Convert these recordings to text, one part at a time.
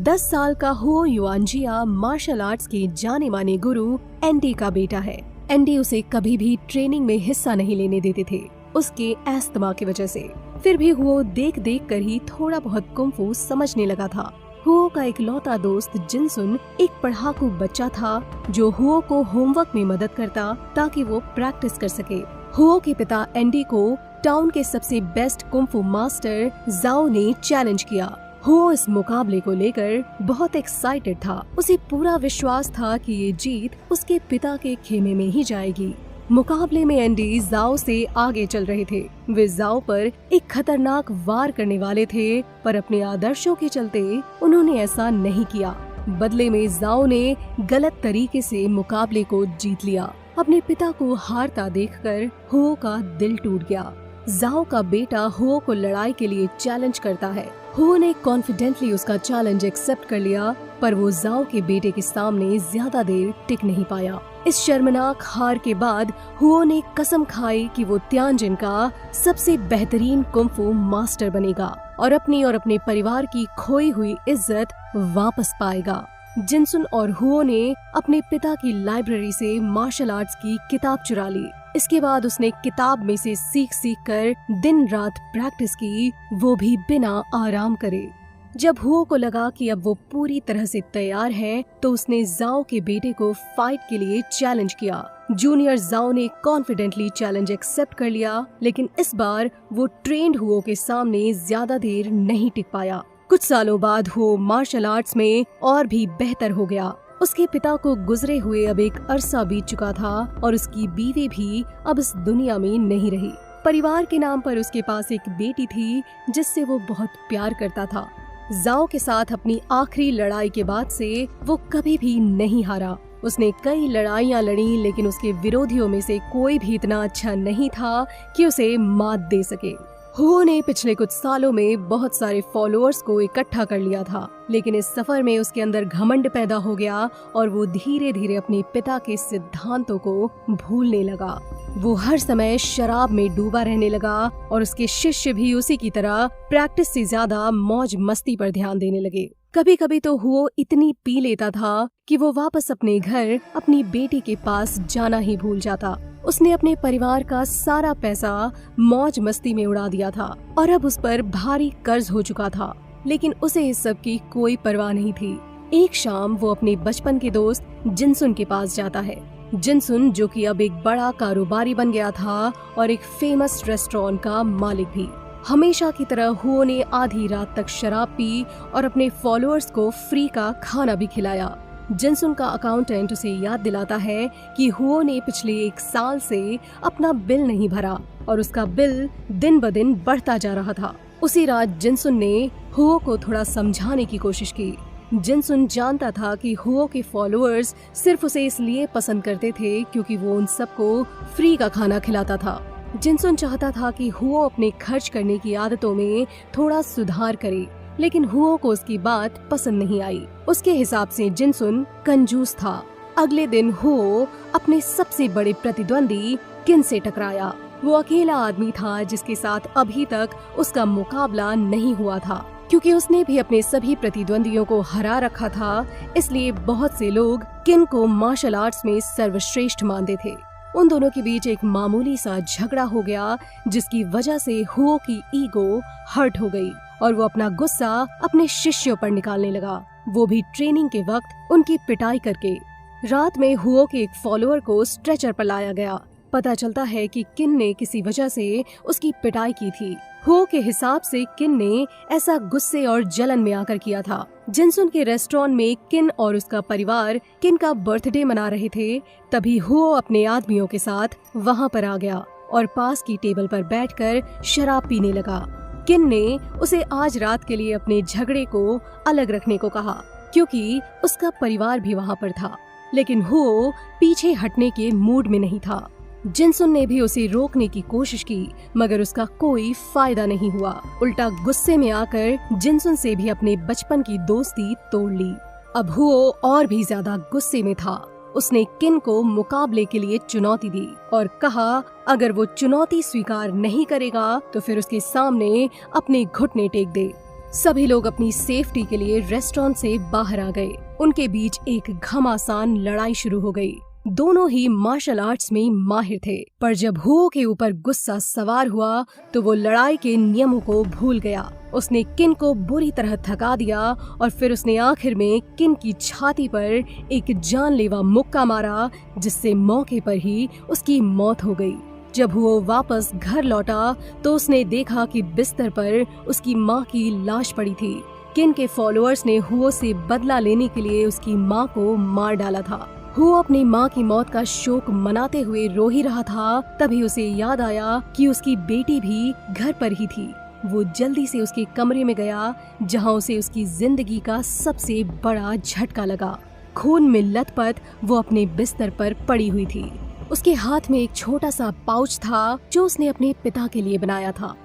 10 साल का हुओ युआनजिया मार्शल आर्ट्स के जाने माने गुरु एंडी का बेटा है। एंडी उसे कभी भी ट्रेनिंग में हिस्सा नहीं लेने देते थे, उसके एस्थमा की वजह से। फिर भी हुओ देख देख कर ही थोड़ा बहुत कुंफू समझने लगा था। हुओ का इकलौता दोस्त जिनसुन एक पढ़ाकू बच्चा था जो हुओ को होमवर्क में मदद करता ताकि वो प्रैक्टिस कर सके। हुओ के पिता एंडी को टाउन के सबसे बेस्ट कुंफू मास्टर जाओ ने चैलेंज किया। हुओ इस मुकाबले को लेकर बहुत एक्साइटेड था। उसे पूरा विश्वास था कि ये जीत उसके पिता के खेमे में ही जाएगी। मुकाबले में एंडी जाओ से आगे चल रहे थे। वे जाओ पर एक खतरनाक वार करने वाले थे, पर अपने आदर्शों के चलते उन्होंने ऐसा नहीं किया। बदले में जाओ ने गलत तरीके से मुकाबले को जीत लिया। अपने पिता को हारता देखकर हुओ का दिल टूट गया। जाओ का बेटा हुओ को लड़ाई के लिए चैलेंज करता है। हुओ ने कॉन्फिडेंटली उसका चैलेंज एक्सेप्ट कर लिया, पर वो जाओ के बेटे के सामने ज्यादा देर टिक नहीं पाया। इस शर्मनाक हार के बाद हुओ ने कसम खाई कि वो तियानजिन का सबसे बेहतरीन कुंफू मास्टर बनेगा और अपने परिवार की खोई हुई इज्जत वापस पाएगा। जिनसुन और हुओ ने अपने पिता की लाइब्रेरी से मार्शल आर्ट्स की किताब चुरा ली। इसके बाद उसने किताब में से सीख कर दिन रात प्रैक्टिस की, वो भी बिना आराम करे। जब हुओ को लगा कि अब वो पूरी तरह से तैयार है, तो उसने जाओ के बेटे को फाइट के लिए चैलेंज किया। जूनियर जाओ ने कॉन्फिडेंटली चैलेंज एक्सेप्ट कर लिया, लेकिन इस बार वो ट्रेंड हुओ के सामने ज्यादा देर नहीं टिक पाया। कुछ सालों बाद हुओ मार्शल आर्ट्स में और भी बेहतर हो गया। उसके पिता को गुजरे हुए अब एक अरसा बीत चुका था और उसकी बीवी भी अब इस दुनिया में नहीं रही। परिवार के नाम पर उसके पास एक बेटी थी जिससे वो बहुत प्यार करता था। जाओ के साथ अपनी आखिरी लड़ाई के बाद से वो कभी भी नहीं हारा। उसने कई लड़ाइयाँ लड़ी, लेकिन उसके विरोधियों में से कोई भी इतना अच्छा नहीं था कि उसे मात दे सके। हुओ ने पिछले कुछ सालों में बहुत सारे फॉलोअर्स को इकट्ठा कर लिया था, लेकिन इस सफर में उसके अंदर घमंड पैदा हो गया और वो धीरे धीरे अपने पिता के सिद्धांतों को भूलने लगा। वो हर समय शराब में डूबा रहने लगा और उसके शिष्य भी उसी की तरह प्रैक्टिस से ज्यादा मौज मस्ती पर ध्यान देने लगे। कभी कभी तो हुओ इतनी पी लेता था कि वो वापस अपने घर अपनी बेटी के पास जाना ही भूल जाता। उसने अपने परिवार का सारा पैसा मौज मस्ती में उड़ा दिया था और अब उस पर भारी कर्ज हो चुका था, लेकिन उसे इस सब की कोई परवाह नहीं थी। एक शाम वो अपने बचपन के दोस्त जिनसुन के पास जाता है। जिनसुन, जो कि अब एक बड़ा कारोबारी बन गया था और एक फेमस रेस्टोरेंट का मालिक भी। हमेशा की तरह हुओ ने आधी रात तक शराब पी और अपने फॉलोअर्स को फ्री का खाना भी खिलाया। जिनसुन का अकाउंटेंट उसे याद दिलाता है कि हुओ ने पिछले 1 साल से अपना बिल नहीं भरा और उसका बिल दिन ब दिन बढ़ता जा रहा था। उसी रात जिनसुन ने हुओ को थोड़ा समझाने की कोशिश की। जिनसुन जानता था कि हुओ के फॉलोअर्स सिर्फ उसे इसलिए पसंद करते थे क्योंकि वो उन सबको फ्री का खाना खिलाता था। जिनसुन चाहता था कि हुओ अपने खर्च करने की आदतों में थोड़ा सुधार करे, लेकिन हुओ को उसकी बात पसंद नहीं आई। उसके हिसाब से जिनसुन कंजूस था। अगले दिन हुओ अपने सबसे बड़े प्रतिद्वंदी किन से टकराया। वो अकेला आदमी था जिसके साथ अभी तक उसका मुकाबला नहीं हुआ था। क्योंकि उसने भी अपने सभी प्रतिद्वंदियों को हरा रखा था, इसलिए बहुत से लोग किन को मार्शल आर्ट्स में सर्वश्रेष्ठ मानते थे। उन दोनों के बीच एक मामूली सा झगड़ा हो गया, जिसकी वजह से हुओ की ईगो हर्ट हो गई और वो अपना गुस्सा अपने शिष्यों पर निकालने लगा, वो भी ट्रेनिंग के वक्त उनकी पिटाई करके। रात में हुओ के एक फॉलोअर को स्ट्रेचर पर लाया गया। पता चलता है कि किन ने किसी वजह से उसकी पिटाई की थी। हुओ के हिसाब से किन ने ऐसा गुस्से और जलन में आकर किया था। जिनसुन के रेस्टोरेंट में किन और उसका परिवार किन का बर्थडे मना रहे थे। तभी हुओ अपने आदमियों के साथ वहां पर आ गया और पास की टेबल पर बैठकर शराब पीने लगा। किन ने उसे आज रात के लिए अपने झगड़े को अलग रखने को कहा, क्योंकि उसका परिवार भी वहां पर था, लेकिन हुओ पीछे हटने के मूड में नहीं था। जिनसुन ने भी उसे रोकने की कोशिश की, मगर उसका कोई फायदा नहीं हुआ। उल्टा गुस्से में आकर जिनसुन से भी अपने बचपन की दोस्ती तोड़ ली। अब हुओ और भी ज्यादा गुस्से में था। उसने किन को मुकाबले के लिए चुनौती दी और कहा अगर वो चुनौती स्वीकार नहीं करेगा तो फिर उसके सामने अपने घुटने टेक दे। सभी लोग अपनी सेफ्टी के लिए रेस्टोरेंट से बाहर आ गए। उनके बीच एक घमासान लड़ाई शुरू हो गई। दोनों ही मार्शल आर्ट्स में माहिर थे, पर जब हुओ के ऊपर गुस्सा सवार हुआ तो वो लड़ाई के नियमों को भूल गया। उसने किन को बुरी तरह थका दिया और फिर उसने आखिर में किन की छाती पर एक जानलेवा मुक्का मारा, जिससे मौके पर ही उसकी मौत हो गई। जब हुओ वापस घर लौटा तो उसने देखा कि बिस्तर पर उसकी माँ की लाश पड़ी थी। किन के फॉलोअर्स ने हुओ से बदला लेने के लिए उसकी माँ को मार डाला था। हुओ अपनी माँ की मौत का शोक मनाते हुए रो ही रहा था, तभी उसे याद आया कि उसकी बेटी भी घर पर ही थी। वो जल्दी से उसके कमरे में गया, जहाँ उसे उसकी जिंदगी का सबसे बड़ा झटका लगा। खून में लथपथ वो अपने बिस्तर पर पड़ी हुई थी। उसके हाथ में एक छोटा सा पाउच था जो उसने अपने पिता के लिए बनाया था।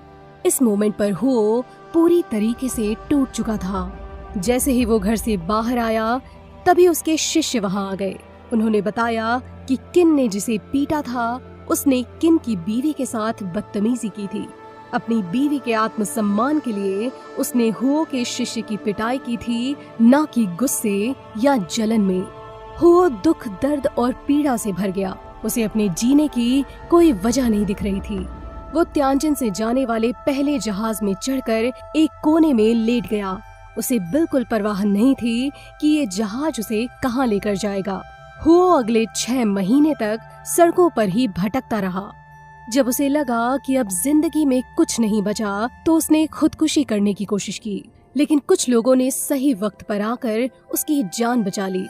इस मोमेंट पर हुओ पूरी तरीके से टूट चुका था। जैसे ही वो घर से बाहर आया तभी उसके शिष्य वहाँ आ गए। उन्होंने बताया कि किन ने जिसे पीटा था उसने किन की बीवी के साथ बदतमीजी की थी। अपनी बीवी के आत्मसम्मान के लिए उसने हुओ के शिष्य की पिटाई की थी, न कि गुस्से या जलन में। हुओ दुख, दर्द और पीड़ा से भर गया। उसे अपने जीने की कोई वजह नहीं दिख रही थी। वो त्यांजिन से जाने वाले पहले जहाज में चढ़कर एक कोने में लेट गया। उसे बिल्कुल परवाह नहीं थी कि ये जहाज उसे कहाँ लेकर जाएगा। हुओ अगले 6 महीने तक सड़कों पर ही भटकता रहा। जब उसे लगा कि अब जिंदगी में कुछ नहीं बचा तो उसने खुदकुशी करने की कोशिश की, लेकिन कुछ लोगों ने सही वक्त पर आकर उसकी जान बचा ली।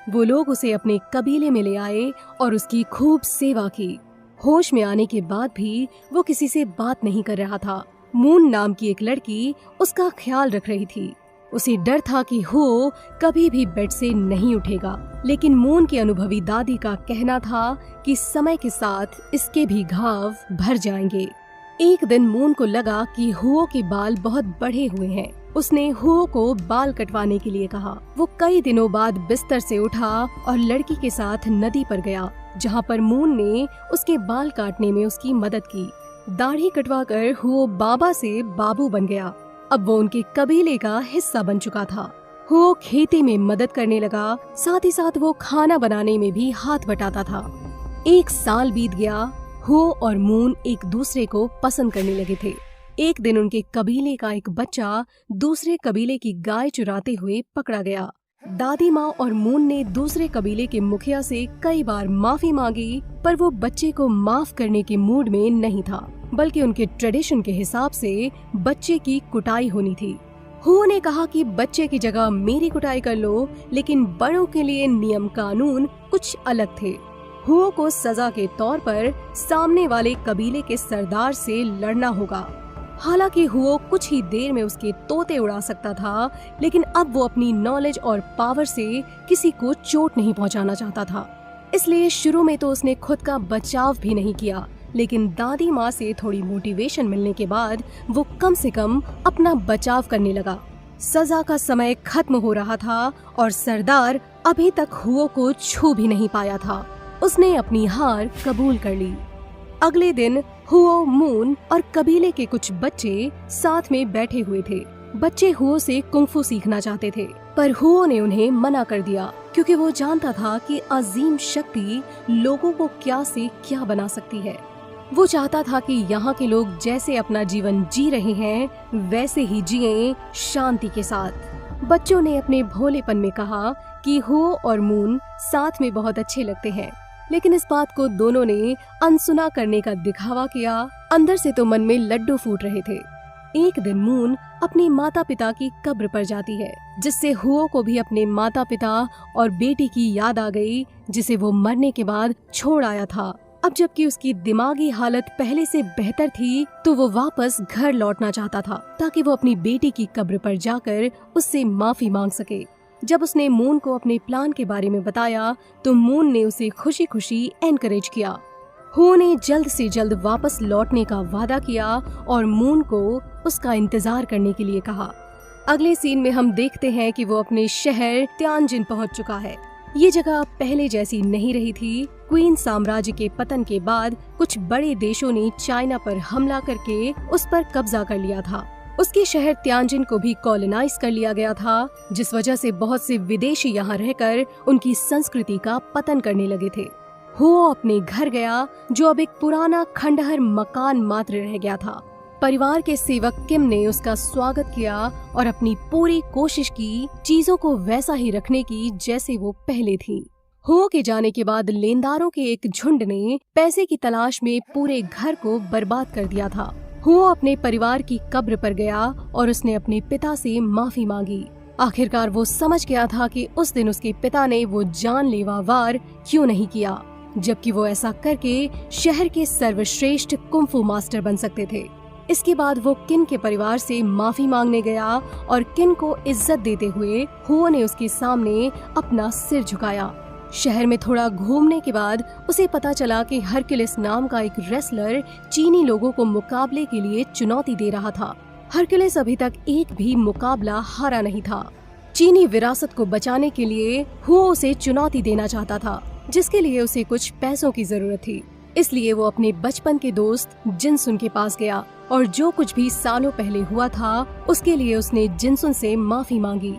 वो लोग उसे अपने कबीले में ले आए और उसकी खूब सेवा की। होश में आने के बाद भी वो किसी से बात नहीं कर रहा था। मून नाम की एक लड़की उसका ख्याल रख रही थी। उसे डर था कि हुओ कभी भी बेड से नहीं उठेगा, लेकिन मून की अनुभवी दादी का कहना था कि समय के साथ इसके भी घाव भर जाएंगे। एक दिन मून को लगा कि हुओ के बाल बहुत बढ़े हुए हैं। उसने हुओ को बाल कटवाने के लिए कहा। वो कई दिनों बाद बिस्तर से उठा और लड़की के साथ नदी पर गया, जहाँ पर मून ने उसके बाल काटने में उसकी मदद की। दाढ़ी कटवाकर हुओ बाबा से बाबू बन गया। अब वो उनके कबीले का हिस्सा बन चुका था। हुओ खेती में मदद करने लगा, साथ ही साथ वो खाना बनाने में भी हाथ बटाता था। 1 साल बीत गया। हुओ और मून एक दूसरे को पसंद करने लगे थे। एक दिन उनके कबीले का एक बच्चा दूसरे कबीले की गाय चुराते हुए पकड़ा गया। दादी माँ और मून ने दूसरे कबीले के मुखिया से कई बार माफी मांगी, पर वो बच्चे को माफ करने के मूड में नहीं था, बल्कि उनके ट्रेडिशन के हिसाब से बच्चे की कुटाई होनी थी। हुओ ने कहा कि बच्चे की जगह मेरी कुटाई कर लो, लेकिन बड़ों के लिए नियम कानून कुछ अलग थे। हुओ को सजा के तौर पर सामने वाले कबीले के सरदार से लड़ना होगा। हालांकि हुओ कुछ ही देर में उसके तोते उड़ा सकता था, लेकिन अब वो अपनी नॉलेज और पावर से किसी को चोट नहीं पहुंचाना चाहता था। इसलिए शुरू में तो उसने खुद का बचाव भी नहीं किया, लेकिन दादी माँ से थोड़ी मोटिवेशन मिलने के बाद वो कम से कम अपना बचाव करने लगा। सजा का समय खत्म हो रहा था और सरदार अभी तक हुओ को छू भी नहीं पाया था। उसने अपनी हार कबूल कर ली। अगले दिन हुओ, मून और कबीले के कुछ बच्चे साथ में बैठे हुए थे। बच्चे हुओ से कुंफू सीखना चाहते थे, पर हुओ ने उन्हें मना कर दिया, क्योंकि वो जानता था कि अजीम शक्ति लोगों को क्या से क्या बना सकती है। वो चाहता था कि यहाँ के लोग जैसे अपना जीवन जी रहे हैं वैसे ही जिएं, शांति के साथ। बच्चों ने अपने भोलेपन में कहा कि हुओ और मून साथ में बहुत अच्छे लगते हैं, लेकिन इस बात को दोनों ने अनसुना करने का दिखावा किया। अंदर से तो मन में लड्डू फूट रहे थे। एक दिन मून अपने माता पिता की कब्र पर जाती है, जिससे हुओ को भी अपने माता पिता और बेटी की याद आ गई, जिसे वो मरने के बाद छोड़ आया था। अब जबकि उसकी दिमागी हालत पहले से बेहतर थी, तो वो वापस घर लौटना चाहता था, ताकि वो अपनी बेटी की कब्र पर जाकर उससे माफी मांग सके। जब उसने मून को अपने प्लान के बारे में बताया, तो मून ने उसे खुशी खुशी एनकरेज किया। हुओ ने जल्द से जल्द वापस लौटने का वादा किया और मून को उसका इंतजार करने के लिए कहा। अगले सीन में हम देखते हैं कि वो अपने शहर त्यांजिन पहुंच चुका है। ये जगह पहले जैसी नहीं रही थी। क्वीन साम्राज्य के पतन के बाद कुछ बड़े देशों ने चाइना पर हमला करके उस पर कब्जा कर लिया था। उसके शहर त्यांजिन को भी कॉलोनाइज कर लिया गया था, जिस वजह से बहुत से विदेशी यहाँ रहकर उनकी संस्कृति का पतन करने लगे थे। हुओ अपने घर गया, जो अब एक पुराना खंडहर मकान मात्र रह गया था। परिवार के सेवक किम ने उसका स्वागत किया और अपनी पूरी कोशिश की चीजों को वैसा ही रखने की जैसे वो पहले थी। हुओ के जाने के बाद लेनदारों के एक झुंड ने पैसे की तलाश में पूरे घर को बर्बाद कर दिया था। हुओ अपने परिवार की कब्र पर गया और उसने अपने पिता से माफी मांगी। आखिरकार वो समझ गया था कि उस दिन उसके पिता ने वो जानलेवा वार क्यों नहीं किया, जबकि वो ऐसा करके शहर के सर्वश्रेष्ठ कुंफू मास्टर बन सकते थे। इसके बाद वो किन के परिवार से माफी मांगने गया और किन को इज्जत देते हुए हुओ ने उसके सामने अपना सिर झुकाया। शहर में थोड़ा घूमने के बाद उसे पता चला कि हरक्यूलिस नाम का एक रेसलर चीनी लोगों को मुकाबले के लिए चुनौती दे रहा था। हरक्यूलिस अभी तक एक भी मुकाबला हारा नहीं था। चीनी विरासत को बचाने के लिए हुओ उसे चुनौती देना चाहता था, जिसके लिए उसे कुछ पैसों की जरूरत थी। इसलिए वो अपने बचपन के दोस्त जिनसुन के पास गया और जो कुछ भी सालों पहले हुआ था उसके लिए उसने जिनसुन से माफी मांगी।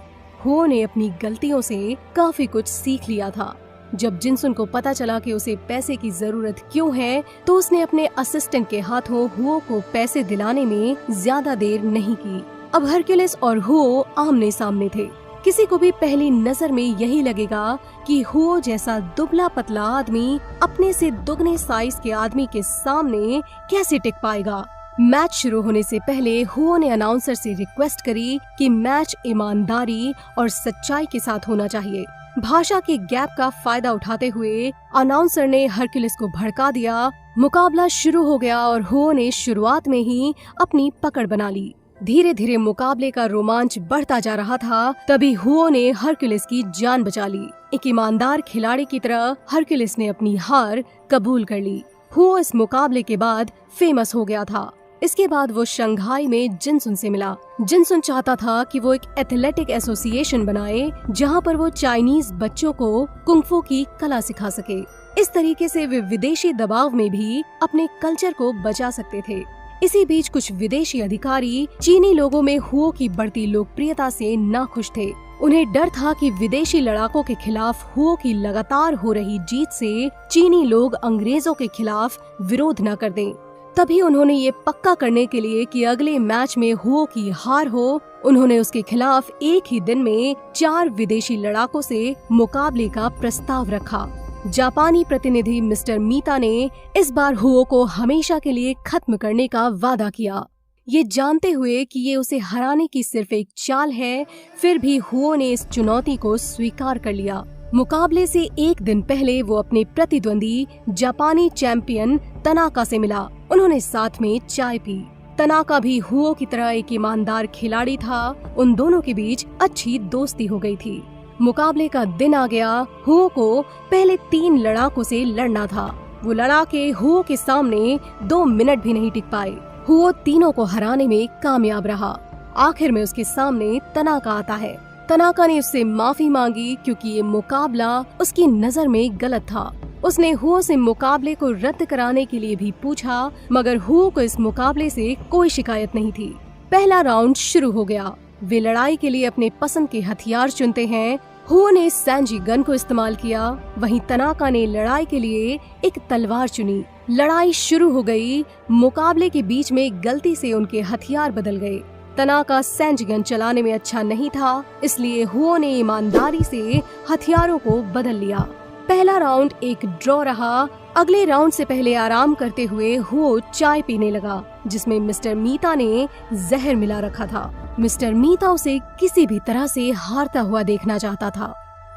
हुओ ने अपनी गलतियों से काफी कुछ सीख लिया था। जब जिनसुन को पता चला कि उसे पैसे की जरूरत क्यों है, तो उसने अपने असिस्टेंट के हाथों हुओ को पैसे दिलाने में ज्यादा देर नहीं की। अब हरक्यूलिस और हुओ आमने सामने थे। किसी को भी पहली नजर में यही लगेगा कि हुओ जैसा दुबला पतला आदमी अपने से दुगने साइज के आदमी के सामने कैसे टिक पाएगा। मैच शुरू होने से पहले हुओ ने अनाउंसर से रिक्वेस्ट करी कि मैच ईमानदारी और सच्चाई के साथ होना चाहिए। भाषा के गैप का फायदा उठाते हुए अनाउंसर ने हरक्यूलिस को भड़का दिया। मुकाबला शुरू हो गया और हुओ ने शुरुआत में ही अपनी पकड़ बना ली। धीरे धीरे मुकाबले का रोमांच बढ़ता जा रहा था। तभी हुओ ने हरक्यूलिस की जान बचा ली। एक ईमानदार खिलाड़ी की तरह हरक्यूलिस ने अपनी हार कबूल कर ली। हुओ इस मुकाबले के बाद फेमस हो गया था। इसके बाद वो शंघाई में जिनसुन से मिला। जिनसुन चाहता था कि वो एक एथलेटिक एसोसिएशन बनाए, जहां पर वो चाइनीज बच्चों को कुंफू की कला सिखा सके। इस तरीके से वे विदेशी दबाव में भी अपने कल्चर को बचा सकते थे। इसी बीच कुछ विदेशी अधिकारी चीनी लोगों में हुओ की बढ़ती लोकप्रियता से नाखुश थे। उन्हें डर था कि विदेशी लड़ाकों के खिलाफ हुओ की लगातार हो रही जीत से चीनी लोग अंग्रेजों के खिलाफ विरोध न कर दें। तभी उन्होंने ये पक्का करने के लिए कि अगले मैच में हुओ की हार हो, उन्होंने उसके खिलाफ एक ही दिन में 4 विदेशी लड़ाकों से मुकाबले का प्रस्ताव रखा। जापानी प्रतिनिधि मिस्टर मीता ने इस बार हुओ को हमेशा के लिए खत्म करने का वादा किया। ये जानते हुए कि ये उसे हराने की सिर्फ एक चाल है, फिर भी हुओ ने इस चुनौती को स्वीकार कर लिया। मुकाबले से एक दिन पहले वो अपने प्रतिद्वंदी जापानी चैंपियन तनाका से मिला। उन्होंने साथ में चाय पी। तनाका भी हुओ की तरह एक ईमानदार खिलाड़ी था। उन दोनों के बीच अच्छी दोस्ती हो गई थी। मुकाबले का दिन आ गया। हुओ को पहले 3 लड़ाकों से लड़ना था। वो लड़ाके हुओ के सामने 2 मिनट भी नहीं टिक पाए। हुओ तीनों को हराने में कामयाब रहा। आखिर में उसके सामने तनाका आता है। तनाका ने उससे माफी मांगी क्योंकि ये मुकाबला उसकी नजर में गलत था। उसने हुओ से मुकाबले को रद्द कराने के लिए भी पूछा, मगर हुओ को इस मुकाबले से कोई शिकायत नहीं थी। पहला राउंड शुरू हो गया। वे लड़ाई के लिए अपने पसंद के हथियार चुनते हैं। हुओ ने सैंजी गन को इस्तेमाल किया, वहीं तनाका ने लड़ाई के लिए एक तलवार चुनी। लड़ाई शुरू हो गई। मुकाबले के बीच में गलती से उनके हथियार बदल गए। तनाका सैंजी गन चलाने में अच्छा नहीं था, इसलिए हुओ ने ईमानदारी से हथियारों को बदल लिया। पहला राउंड एक ड्रॉ रहा। अगले राउंड से पहले आराम करते हुए हुओ चाय पीने लगा, जिसमें मिस्टर मीता ने जहर मिला रखा था। मिस्टर मीता उसे किसी भी तरह से हारता हुआ देखना चाहता था।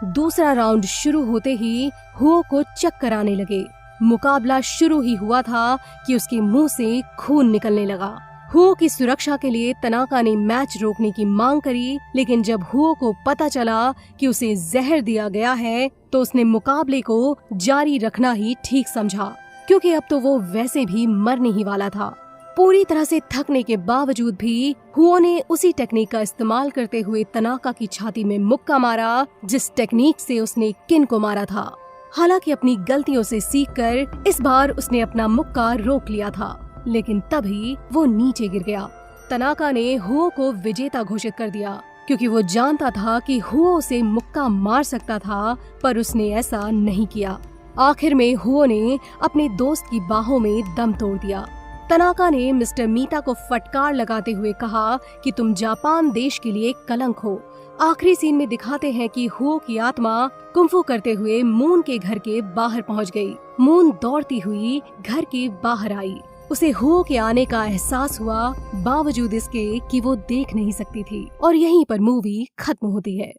दूसरा राउंड शुरू होते ही हुओ को चक्कर आने लगे। मुकाबला शुरू ही हुआ था कि उसके मुंह से खून निकलने लगा। हुओ की सुरक्षा के लिए तनाका ने मैच रोकने की मांग करी, लेकिन जब हुओ को पता चला कि उसे जहर दिया गया है, तो उसने मुकाबले को जारी रखना ही ठीक समझा, क्योंकि अब तो वो वैसे भी मरने ही वाला था। पूरी तरह से थकने के बावजूद भी हुओ ने उसी टेक्निक का इस्तेमाल करते हुए तनाका की छाती में मुक्का मारा, जिस टेक्निक से उसने किन को मारा था। हालांकि अपनी गलतियों से सीखकर इस बार उसने अपना मुक्का रोक लिया था, लेकिन तभी वो नीचे गिर गया। तनाका ने हुओ को विजेता घोषित कर दिया, क्योंकि वो जानता था कि हुओ उसे मुक्का मार सकता था, पर उसने ऐसा नहीं किया। आखिर में हुओ ने अपने दोस्त की बाहों में दम तोड़ दिया। तनाका ने मिस्टर मीता को फटकार लगाते हुए कहा कि तुम जापान देश के लिए कलंक हो। आखिरी सीन में दिखाते हैं कि हुओ की आत्मा कुंफू करते हुए मून के घर के बाहर पहुंच गई। मून दौड़ती हुई घर के बाहर आई। उसे हुओ के आने का एहसास हुआ, बावजूद इसके कि वो देख नहीं सकती थी। और यहीं पर मूवी खत्म होती है।